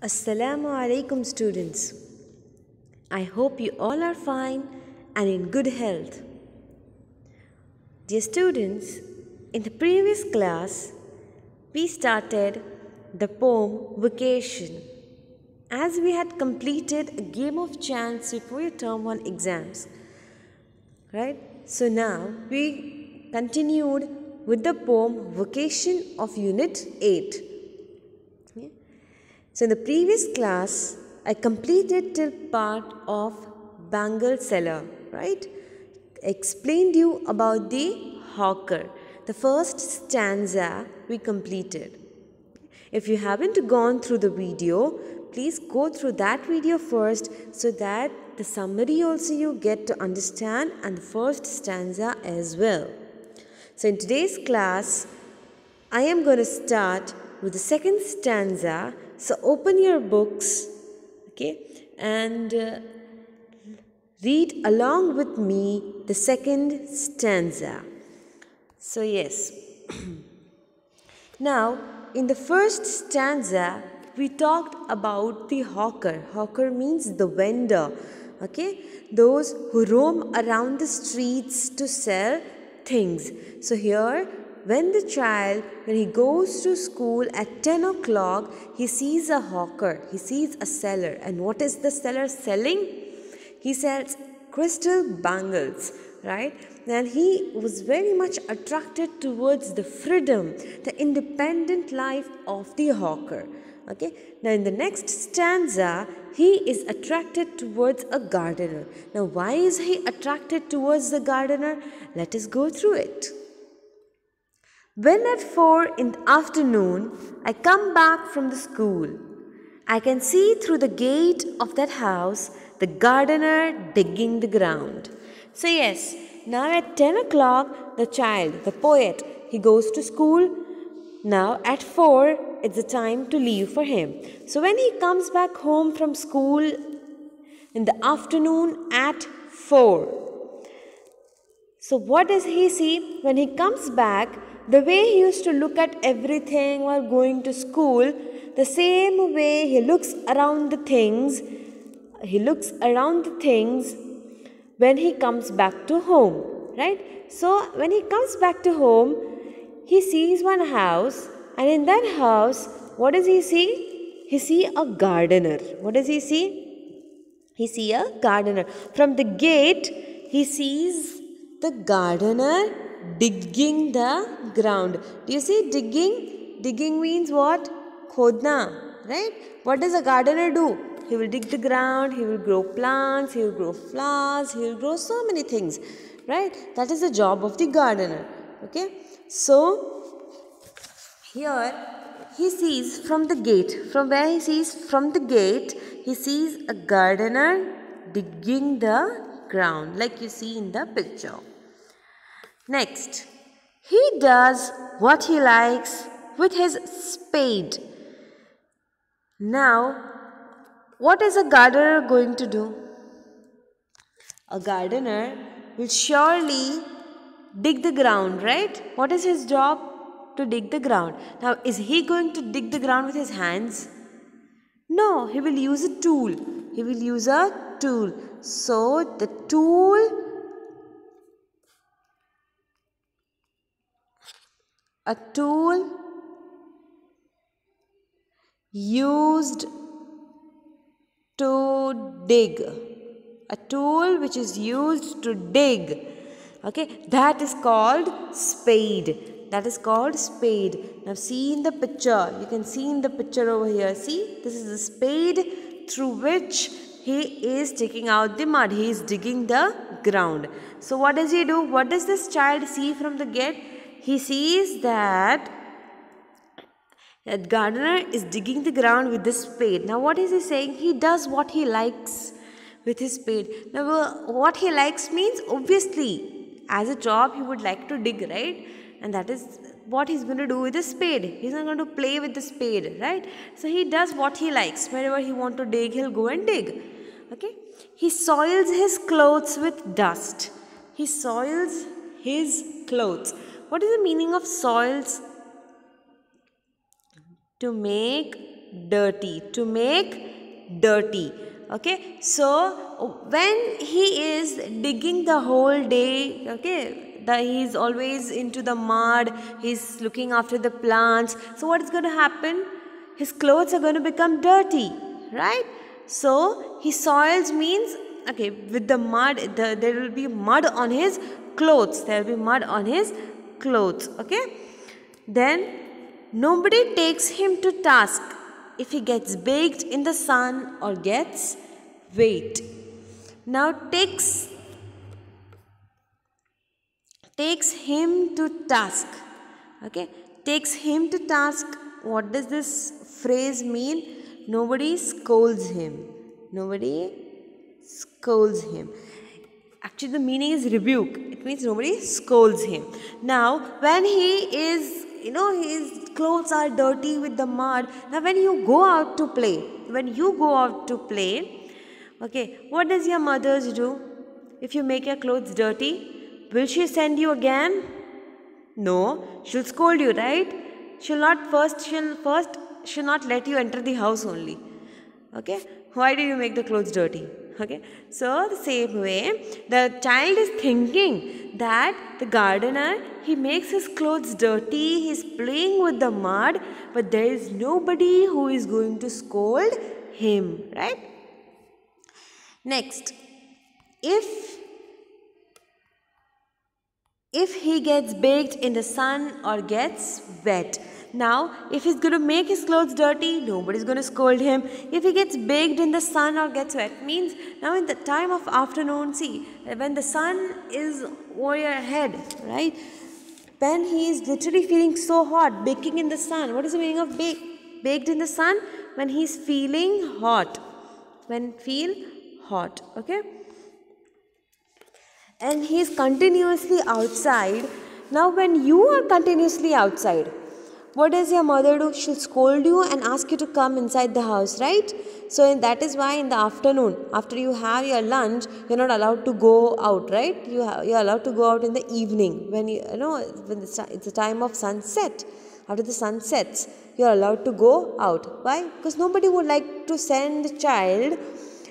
Assalamu alaikum students. I hope you all are fine and in good health. Dear students, in the previous class, we started the poem Vacation as we had completed a game of chance before your term 1 exams. Right? So now we continued with the poem Vacation of Unit 8. So in the previous class, I completed till part of Bangle Cellar, right? Explained you about the hawker. The first stanza we completed. If you haven't gone through the video, please go through that video first so that the summary also you get to understand and the first stanza as well. So in today's class, I am going to start with the second stanza. So open your books, okay, and read along with me the second stanza. So yes, now in the first stanza, we talked about the hawker. Hawker means the vendor, okay, those who roam around the streets to sell things. So here, when he goes to school at 10 o'clock, he sees a hawker, he sees a seller. And what is the seller selling? He sells crystal bangles, right? And he was very much attracted towards the freedom, the independent life of the hawker. Okay. Now in the next stanza, he is attracted towards a gardener. Now why is he attracted towards the gardener? Let us go through it. When at 4 in the afternoon I come back from the school, I can see through the gate of that house the gardener digging the ground. So yes, now at 10 o'clock the child, the poet, he goes to school. Now at 4 it's the time to leave for him. So when he comes back home from school in the afternoon at 4, so what does he see? When he comes back, the way he used to look at everything while going to school, the same way he looks around the things, when he comes back to home, right? So when he comes back to home, he sees one house, and in that house, what does he see? He sees a gardener. What does he see? He sees a gardener. From the gate, he sees the gardener digging the ground. Do you see digging? Digging means what? Khodna, right? What does a gardener do? He will dig the ground, he will grow plants, he will grow flowers, he will grow so many things, right? That is the job of the gardener, okay? So, here he sees from the gate, he sees a gardener digging the ground like you see in the picture. Next, he does what he likes with his spade. Now, what is a gardener going to do? A gardener will surely dig the ground, right? What is his job? To dig the ground. Now, is he going to dig the ground with his hands? No, he will use a tool. So, the tool, a tool used to dig. A tool which is used to dig. Okay, that is called spade. Now see in the picture. You can see in the picture over here. See, this is the spade through which he is taking out the mud. He is digging the ground. So what does he do? What does this child see from the gate? He sees that gardener is digging the ground with the spade. Now what is he saying? He does what he likes with his spade. Now what he likes means obviously as a job he would like to dig, right? And that is what he's going to do with the spade. He's not going to play with the spade, right? So he does what he likes. Wherever he wants to dig, he'll go and dig. Okay? He soils his clothes with dust. He soils his clothes. What is the meaning of soils? To make dirty, to make dirty. Okay, so when he is digging the whole day, okay, he's always into the mud, he's looking after the plants. So what is going to happen? His clothes are going to become dirty, right? So his soils means, okay, with the mud, there will be mud on his clothes. There will be mud on his clothes, okay. Then nobody takes him to task if he gets baked in the sun or gets wet. Now takes him to task. Okay, takes him to task. What does this phrase mean? Nobody scolds him. Nobody scolds him. Actually, the meaning is rebuke. It means nobody scolds him. Now, when he is, his clothes are dirty with the mud. Now, when you go out to play, okay, what does your mothers do? If you make your clothes dirty, will she send you again? No, she'll scold you, right? She'll not let you enter the house only. Okay, why did you make the clothes dirty? Okay, so the same way, the child is thinking that the gardener, he makes his clothes dirty, he's playing with the mud, but there is nobody who is going to scold him, right? Next, if he gets baked in the sun or gets wet. Now, if he's going to make his clothes dirty, nobody's going to scold him. If he gets baked in the sun or gets wet, means now in the time of afternoon, see, when the sun is over your head, right? When he is literally feeling so hot, baking in the sun. What is the meaning of baked in the sun? When he's feeling hot. When feel hot, okay? And he is continuously outside. Now, when you are continuously outside, what does your mother do? She'll scold you and ask you to come inside the house, right? So that is why in the afternoon, after you have your lunch, you're not allowed to go out, right? You're allowed to go out in the evening when when it's the time of sunset. After the sun sets, you're allowed to go out. Why? Because nobody would like to send a child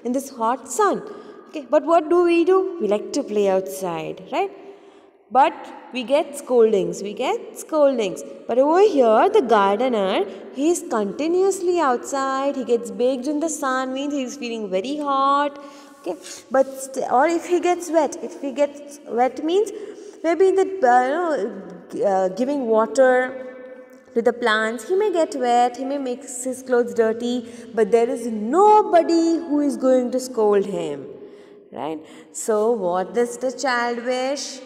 in this hot sun. Okay, but what do? We like to play outside, right? But we get scoldings. But over here, the gardener, he is continuously outside. He gets baked in the sun, means he is feeling very hot. Okay, but or if he gets wet. If he gets wet means maybe in the giving water to the plants, he may get wet. He may make his clothes dirty. But there is nobody who is going to scold him, right? So what does the child wish?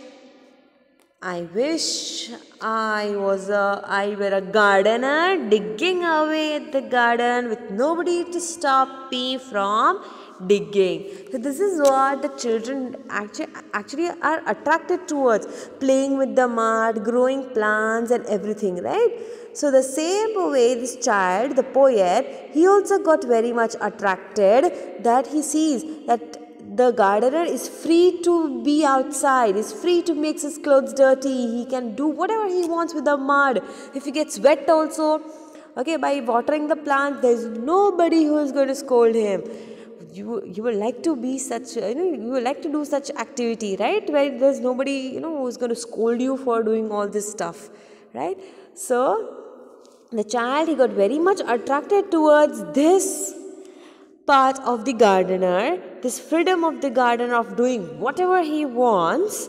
I wish I were a gardener digging away at the garden with nobody to stop me from digging. So this is what the children actually are attracted towards, playing with the mud, growing plants and everything, right? So the same way this child, the poet, he also got very much attracted that he sees that the gardener is free to be outside, is free to make his clothes dirty. He can do whatever he wants with the mud. If he gets wet also, okay, by watering the plant, there is nobody who is going to scold him. You would like to be such, you would like to do such activity, right? Where there's nobody, who is going to scold you for doing all this stuff, right? So, the child, he got very much attracted towards this part of the gardener, this freedom of the gardener of doing whatever he wants.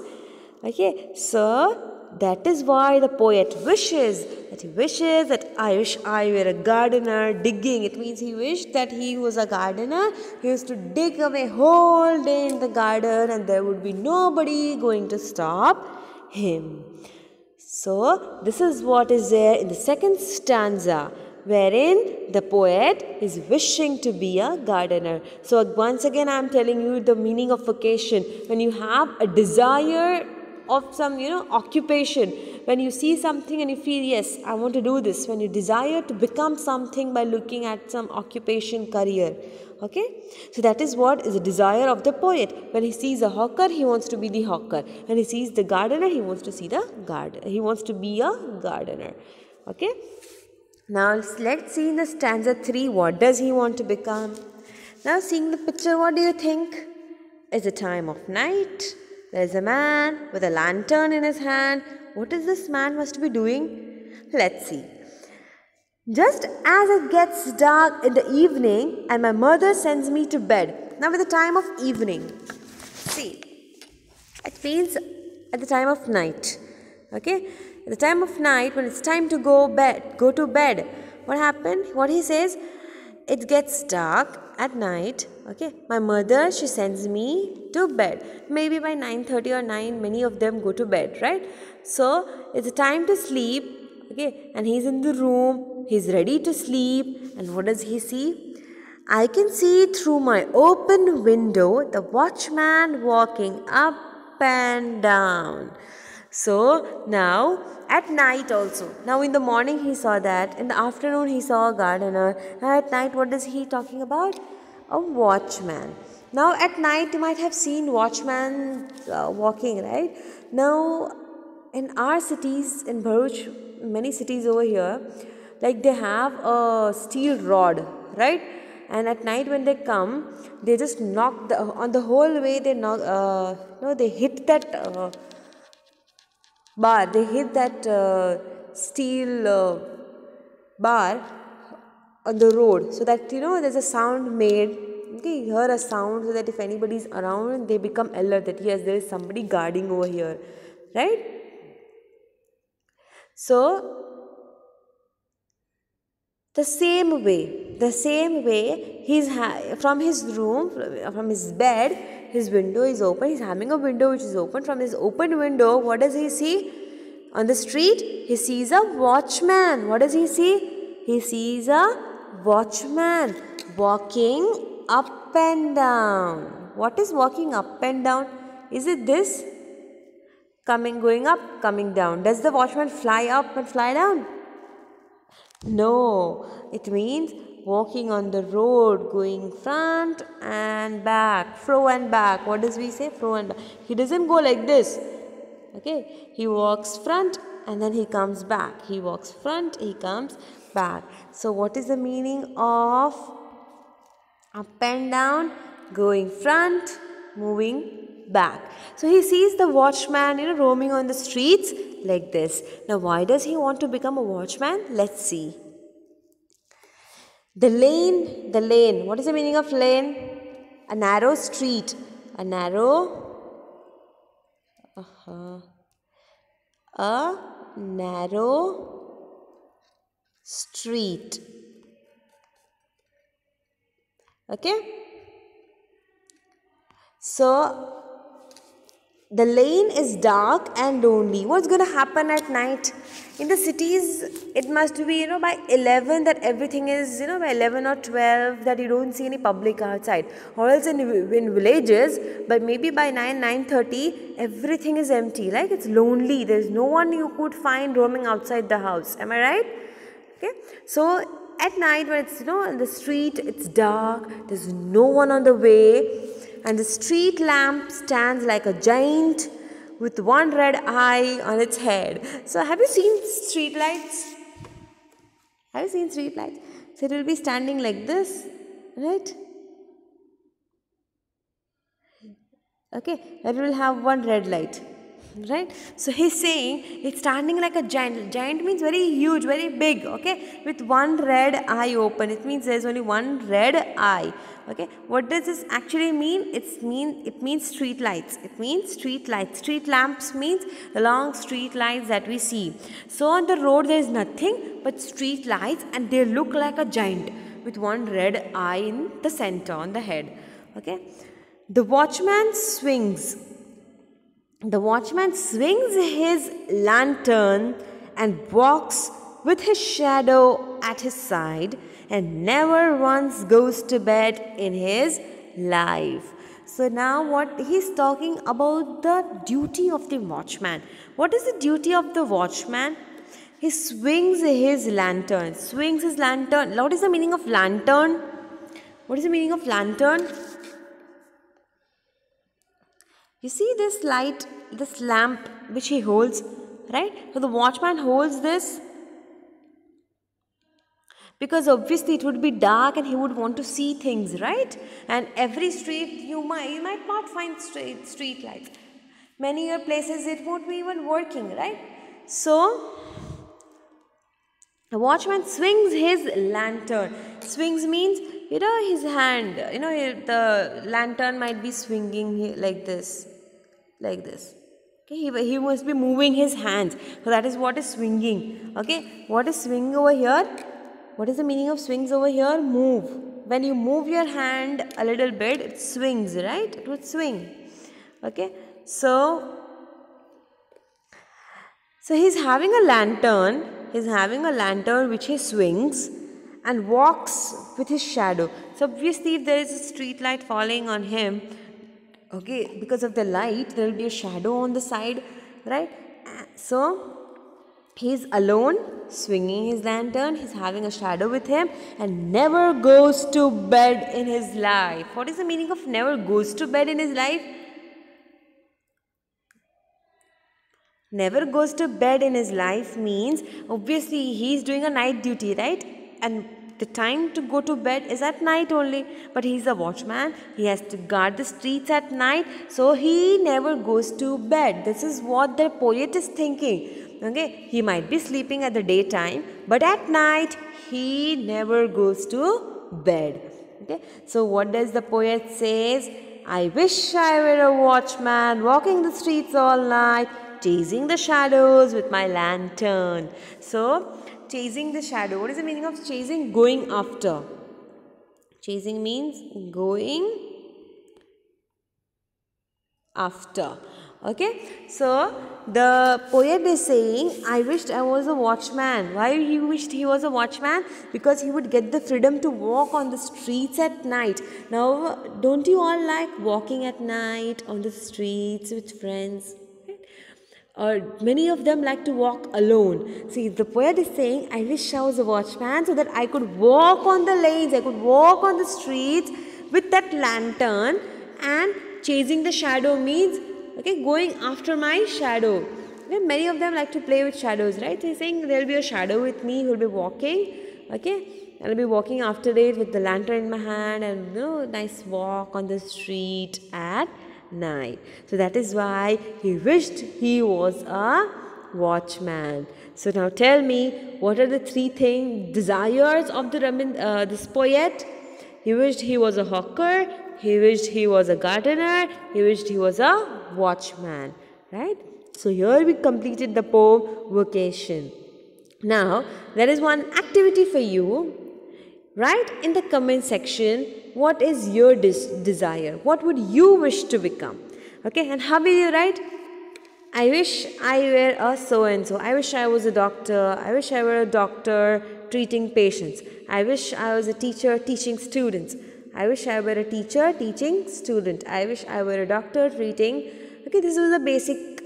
Okay, so that is why the poet wishes that I wish I were a gardener digging. It means he wished that he was a gardener. He used to dig away whole day in the garden and there would be nobody going to stop him. So this is what is there in the second stanza, wherein the poet is wishing to be a gardener. So once again I am telling you the meaning of vocation. When you have a desire of some occupation, when you see something and you feel, yes, I want to do this, when you desire to become something by looking at some occupation, career, okay, so that is what is the desire of the poet. When he sees a hawker, he wants to be the hawker. When he sees the gardener, he wants to be a gardener. Okay. Now let's see in the stanza 3, what does he want to become? Now seeing the picture, what do you think? It's a time of night. There's a man with a lantern in his hand. What is this man must be doing? Let's see. Just as it gets dark in the evening and my mother sends me to bed. Now with the time of evening. See, it means at the time of night. Okay? At the time of night, when it's time to go to bed. What happened? What he says, it gets dark at night. Okay, my mother, she sends me to bed. Maybe by 9:30 or 9, many of them go to bed, right? So it's a time to sleep. Okay, and he's in the room. He's ready to sleep. And what does he see? I can see through my open window the watchman walking up and down. So now at night also. Now in the morning he saw that. In the afternoon he saw a gardener. Now at night what is he talking about? A watchman. Now at night you might have seen watchmen walking, right? Now in our cities, in Bharuch, many cities over here, like they have a steel rod, right? And at night when they come, they just knock on the whole way. They knock, they hit that bar. They hit that steel bar on the road, so that there's a sound made. Okay, you hear a sound, so that if anybody is around, they become alert that yes, there is somebody guarding over here, right? So the same way, he's from his room, from his bed, his window is open. He's having a window which is open. From his open window, what does he see? On the street, he sees a watchman. What does he see? He sees a watchman walking up and down. What is walking up and down? Is it this? Going up, coming down. Does the watchman fly up and fly down? No, it means walking on the road, going front and back, fro and back. What does we say? Fro and back. He doesn't go like this. Okay, he walks front and then he comes back. He walks front, he comes back. So what is the meaning of up and down? Going front, moving back. So he sees the watchman, roaming on the streets like this. Now why does he want to become a watchman? Let's see. The lane. What is the meaning of lane? A narrow street. A narrow street. Okay? So the lane is dark and lonely. What's going to happen at night? In the cities, it must be, by 11 that everything is, by 11 or 12 that you don't see any public outside. Or else in villages, but maybe by 9:30, everything is empty. Like it's lonely. There's no one you could find roaming outside the house. Am I right? Okay. So at night when it's, on the street, it's dark. There's no one on the way. And the street lamp stands like a giant with one red eye on its head. So have you seen street lights? Have you seen street lights? So it will be standing like this, right? Okay, it will have one red light, right? So he's saying it's standing like a giant. Giant means very huge, very big, okay? With one red eye open. It means there's only one red eye. Okay, what does this actually mean? It means street lights. It means street lights. Street lamps means the long street lights that we see. So on the road there is nothing but street lights, and they look like a giant with one red eye in the center on the head. Okay, the watchman swings his lantern and walks with his shadow at his side, and never once goes to bed in his life. So now what he's talking about, the duty of the watchman. What is the duty of the watchman? He swings his lantern. What is the meaning of lantern? What is the meaning of lantern? You see this light, this lamp which he holds, right? So the watchman holds this because obviously it would be dark and he would want to see things, right? And every street you might not find street lights. Many other places it won't be even working, right? So the watchman swings his lantern. Swings means, his hand, the lantern might be swinging like this. Okay, he must be moving his hands. So that is what is swinging. Okay, what is swing over here? What is the meaning of swings over here? Move. When you move your hand a little bit, it swings, right? It would swing. Okay, so he's having a lantern. He's having a lantern which he swings and walks with his shadow. So obviously if there is a street light falling on him, okay, because of the light, there will be a shadow on the side, right? So he's alone, swinging his lantern, he's having a shadow with him and never goes to bed in his life. What is the meaning of never goes to bed in his life? Never goes to bed in his life means obviously he's doing a night duty, right? And the time to go to bed is at night only. But he's a watchman. He has to guard the streets at night. So he never goes to bed. This is what the poet is thinking. Okay, he might be sleeping at the daytime, but at night he never goes to bed. Okay, so what does the poet says? I wish I were a watchman walking the streets all night, chasing the shadows with my lantern. So, chasing the shadow. What is the meaning of chasing? Going after. Chasing means going after. Okay. So, the poet is saying, I wished I was a watchman. Why he wished he was a watchman? Because he would get the freedom to walk on the streets at night. Now, don't you all like walking at night on the streets with friends? Many of them like to walk alone. See, the poet is saying, I wish I was a watchman so that I could walk on the lanes, I could walk on the streets with that lantern, and chasing the shadow means, okay, going after my shadow. Okay, many of them like to play with shadows, right? He's saying there will be a shadow with me who will be walking, okay? I'll be walking after it with the lantern in my hand and, nice walk on the street at night. So that is why he wished he was a watchman. So now tell me, what are the three desires of this poet? He wished he was a hawker, he wished he was a gardener, he wished he was a watchman, right? So here we completed the poem Vocation. Now there is one activity for you. Write in the comment section, what is your desire? What would you wish to become? Okay, and how will you write? I wish I were a so-and-so. I wish I was a doctor. I wish I were a doctor treating patients. I wish I was a teacher teaching students. I wish I were a teacher teaching student. I wish I were a doctor treating. Okay, this is a basic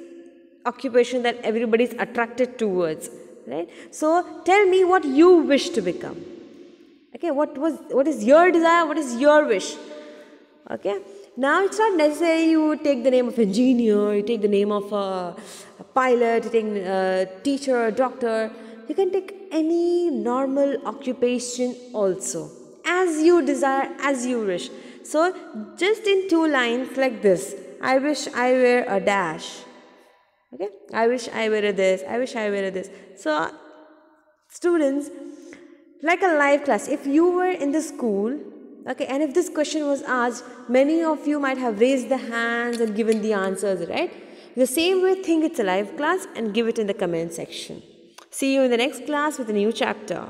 occupation that everybody is attracted towards, right? So tell me what you wish to become. Okay, what is your desire? What is your wish? Okay, now it's not necessary you take the name of engineer, you take the name of a pilot, you take a teacher, a doctor. You can take any normal occupation also, as you desire, as you wish. So just in 2 lines like this, I wish I were a dash. Okay, I wish I were a this, I wish I were a this. So students, like a live class, if you were in the school, okay, and if this question was asked, many of you might have raised the hands and given the answers, right? The same way, think it's a live class and give it in the comment section. See you in the next class with a new chapter.